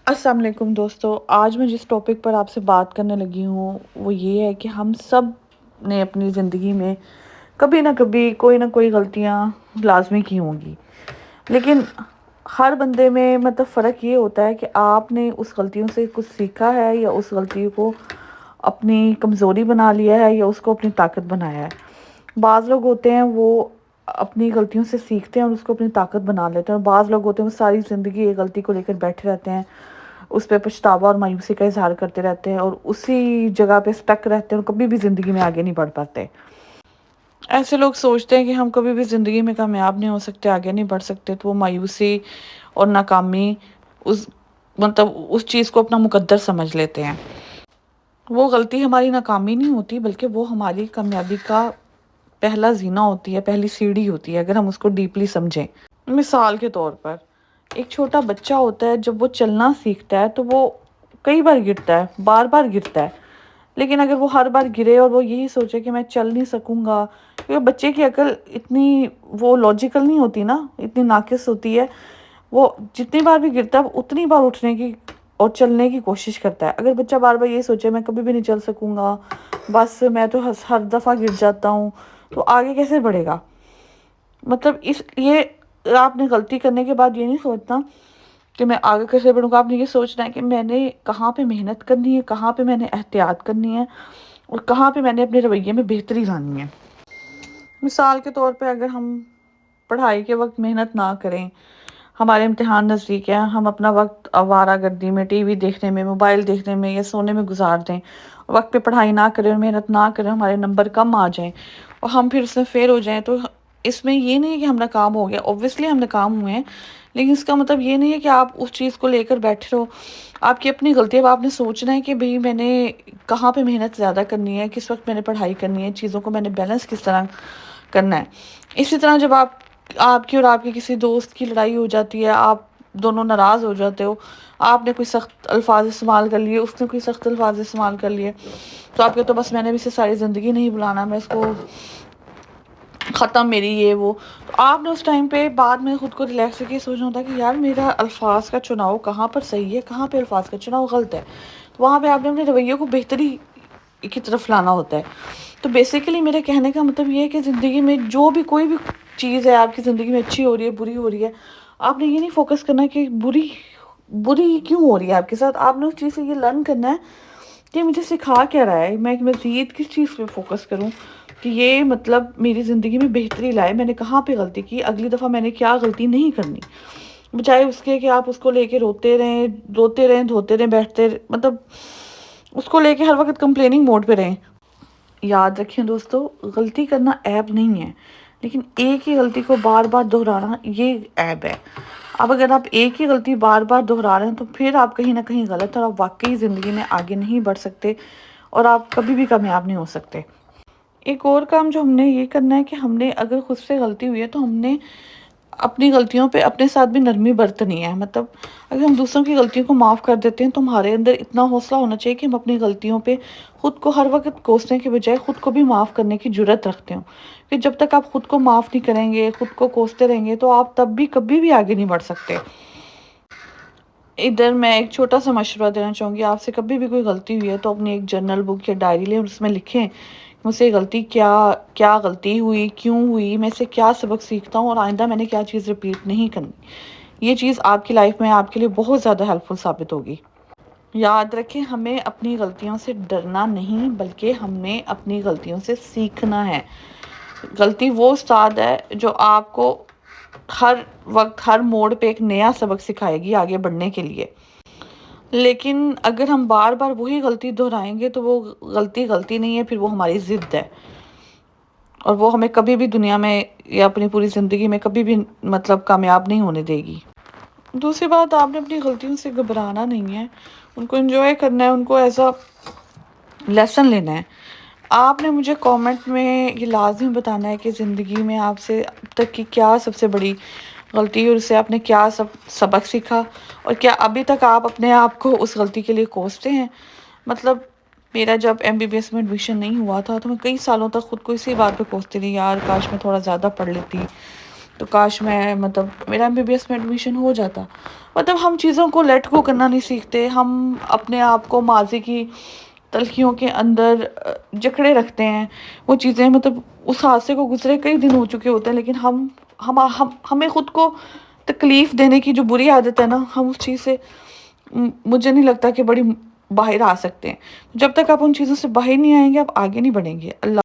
السلام علیکم دوستو، آج میں جس ٹاپک پر آپ سے بات کرنے لگی ہوں وہ یہ ہے کہ ہم سب نے اپنی زندگی میں کبھی نہ کبھی کوئی نہ کوئی غلطیاں لازمی کی ہوں گی، لیکن ہر بندے میں فرق یہ ہوتا ہے کہ آپ نے اس غلطیوں سے کچھ سیکھا ہے یا اس غلطی کو اپنی کمزوری بنا لیا ہے یا اس کو اپنی طاقت بنایا ہے۔ بعض لوگ ہوتے ہیں وہ اپنی غلطیوں سے سیکھتے ہیں اور اس کو اپنی طاقت بنا لیتے ہیں، اور بعض لوگ ہوتے ہیں وہ ساری زندگی ایک غلطی کو لے کر بیٹھے رہتے ہیں، اس پہ پچھتاوا اور مایوسی کا اظہار کرتے رہتے ہیں اور اسی جگہ پہ سٹک رہتے ہیں اور کبھی بھی زندگی میں آگے نہیں بڑھ پاتے۔ ایسے لوگ سوچتے ہیں کہ ہم کبھی بھی زندگی میں کامیاب نہیں ہو سکتے، آگے نہیں بڑھ سکتے، تو وہ مایوسی اور ناکامی اس اس چیز کو اپنا مقدر سمجھ لیتے ہیں۔ وہ غلطی ہماری ناکامی نہیں ہوتی بلکہ وہ ہماری کامیابی کا پہلا زینہ ہوتی ہے، پہلی سیڑھی ہوتی ہے اگر ہم اس کو ڈیپلی سمجھیں۔ مثال کے طور پر ایک چھوٹا بچہ ہوتا ہے، جب وہ چلنا سیکھتا ہے تو وہ کئی بار گرتا ہے، بار بار گرتا ہے، لیکن اگر وہ ہر بار گرے اور وہ یہی سوچے کہ میں چل نہیں سکوں گا، کیونکہ بچے کی عقل اتنی وہ لاجیکل نہیں ہوتی نا، اتنی ناقص ہوتی ہے، وہ جتنی بار بھی گرتا ہے وہ اتنی بار اٹھنے کی اور چلنے کی کوشش کرتا ہے۔ اگر بچہ بار بار یہ سوچے میں کبھی بھی نہیں چل سکوں گا، بس میں تو ہر دفعہ گر جاتا ہوں، تو آگے کیسے بڑھے گا؟ یہ آپ نے غلطی کرنے کے بعد یہ نہیں سوچنا کہ میں آگے کیسے بڑھوں گا، آپ نے یہ سوچنا ہے کہ میں نے کہاں پہ محنت کرنی ہے، کہاں پہ میں نے احتیاط کرنی ہے اور کہاں پہ میں نے اپنے رویے میں بہتری لانی ہے۔ مثال کے طور پہ اگر ہم پڑھائی کے وقت محنت نہ کریں، ہمارے امتحان نزدیک ہیں، ہم اپنا وقت آوارہ گردی میں، ٹی وی دیکھنے میں، موبائل دیکھنے میں یا سونے میں گزار دیں، وقت پہ پڑھائی نہ کریں اور محنت نہ کریں، ہمارے نمبر کم آ جائیں اور ہم پھر اس میں فیل ہو جائیں، تو اس میں یہ نہیں ہے کہ ہم ناکام ہو گئے، اوبویسلی ہم ناکام ہوئے ہیں، لیکن اس کا مطلب یہ نہیں ہے کہ آپ اس چیز کو لے کر بیٹھے رہو۔ آپ کی اپنی غلطی ہے، اب آپ نے سوچنا ہے کہ بھئی میں نے کہاں پہ محنت زیادہ کرنی ہے، کس وقت میں نے پڑھائی کرنی ہے، چیزوں کو میں نے بیلنس کس طرح کرنا ہے۔ اسی طرح جب آپ کی اور آپ کے کسی دوست کی لڑائی ہو جاتی ہے، آپ دونوں ناراض ہو جاتے ہو، آپ نے کوئی سخت الفاظ استعمال کر لیے، اس نے کوئی سخت الفاظ استعمال کر لیے، تو آپ کہتے ہو بس میں نے بھی اسے ساری زندگی نہیں بلانا، میں اس کو ختم، میری یہ وہ، تو آپ نے اس ٹائم پہ بعد میں خود کو ریلیکس کر کے سوچنا ہوتا ہے کہ یار میرا الفاظ کا چناؤ کہاں پر صحیح ہے، کہاں پہ الفاظ کا چناؤ غلط ہے، تو وہاں پہ آپ نے اپنے رویے کو بہتری کی طرف لانا ہوتا ہے۔ تو بیسیکلی میرے کہنے کا مطلب یہ ہے کہ زندگی میں جو بھی کوئی بھی چیز ہے آپ کی زندگی میں اچھی ہو رہی ہے، بری ہو رہی ہے، آپ نے یہ نہیں فوکس کرنا کہ بری کیوں ہو رہی ہے آپ کے ساتھ، آپ نے اس چیز سے یہ لرن کرنا ہے کہ مجھے سکھا کیا رہا ہے، میں مزید کس چیز پہ فوکس کروں کہ یہ میری زندگی میں بہتری لائے، میں نے کہاں پہ غلطی کی، اگلی دفعہ میں نے کیا غلطی نہیں کرنی، بجائے اس کے کہ آپ اس کو لے کے روتے رہیں، دھوتے رہیں، بیٹھتے اس کو لے کے ہر وقت کمپلیننگ موڈ پہ رہیں۔ یاد رکھیں دوستو، غلطی کرنا عیب نہیں ہے، لیکن ایک ہی غلطی کو بار بار دہرانا یہ عیب ہے۔ اب اگر آپ ایک ہی غلطی بار بار دہرا رہے ہیں تو پھر آپ کہیں نہ کہیں غلط ہیں اور آپ واقعی زندگی میں آگے نہیں بڑھ سکتے اور آپ کبھی بھی کامیاب نہیں ہو سکتے۔ ایک اور کام جو ہم نے یہ کرنا ہے کہ ہم نے اگر خود سے غلطی ہوئی ہے تو ہم نے اپنی غلطیوں پہ اپنے ساتھ بھی نرمی برتنی ہے، اگر ہم دوسروں کی غلطیوں کو معاف کر دیتے ہیں تو ہمارے اندر اتنا حوصلہ ہونا چاہیے کہ ہم اپنی غلطیوں پہ خود کو ہر وقت کوسنے کے بجائے خود کو بھی معاف کرنے کی جرات رکھتے ہوں، کہ جب تک آپ خود کو معاف نہیں کریں گے، خود کو کوستے رہیں گے، تو آپ تب بھی کبھی بھی آگے نہیں بڑھ سکتے۔ ادھر میں ایک چھوٹا سا مشورہ دینا چاہوں گی، آپ سے کبھی بھی کوئی غلطی ہوئی ہے تو اپنی ایک جرنل بک یا ڈائری لیں اور اس میں لکھیں مجھ سے غلطی کیا غلطی ہوئی، کیوں ہوئی، میں سے کیا سبق سیکھتا ہوں اور آئندہ میں نے کیا چیز ریپیٹ نہیں کرنی۔ یہ چیز آپ کی لائف میں آپ کے لیے بہت زیادہ ہیلپ فل ثابت ہوگی۔ یاد رکھیں، ہمیں اپنی غلطیوں سے ڈرنا نہیں بلکہ ہمیں اپنی غلطیوں سے سیکھنا ہے۔ غلطی وہ استاد ہے جو آپ کو ہر وقت ہر موڑ پہ ایک نیا سبق سکھائے گی آگے بڑھنے کے لیے، لیکن اگر ہم بار بار وہی غلطی دہرائیں گے تو وہ غلطی نہیں ہے، پھر وہ ہماری ضد ہے اور وہ ہمیں کبھی بھی دنیا میں یا اپنی پوری زندگی میں کبھی بھی کامیاب نہیں ہونے دے گی۔ دوسری بات، آپ نے اپنی غلطیوں سے گھبرانا نہیں ہے، ان کو انجوائے کرنا ہے، ان کو ایز لیسن لینا ہے۔ آپ نے مجھے کامنٹ میں یہ لازمی بتانا ہے کہ زندگی میں آپ سے اب تک کی کیا سب سے بڑی غلطی اور اس سے آپ نے کیا سبق سیکھا، اور کیا ابھی تک آپ اپنے آپ کو اس غلطی کے لیے کوستے ہیں۔ میرا جب MBBS میں ایڈمیشن نہیں ہوا تھا تو میں کئی سالوں تک خود کو اسی بات پہ کوستی رہی، یار کاش میں تھوڑا زیادہ پڑھ لیتی، تو کاش میں مطلب میرا MBBS میں ایڈمیشن ہو جاتا. مطلب ہم چیزوں کو لیٹ گو کرنا نہیں سیکھتے، ہم اپنے آپ کو ماضی کی تلخیوں کے اندر جکڑے رکھتے ہیں. وہ چیزیں مطلب اس حادثے کو گزرے کئی دن ہو چکے ہوتے ہیں، لیکن ہمیں خود کو تکلیف دینے کی جو بری عادت ہے نا، ہم اس چیز سے مجھے نہیں لگتا کہ بڑی باہر آ سکتے ہیں. جب تک آپ ان چیزوں سے باہر نہیں آئیں گے آپ آگے نہیں بڑھیں گے. اللہ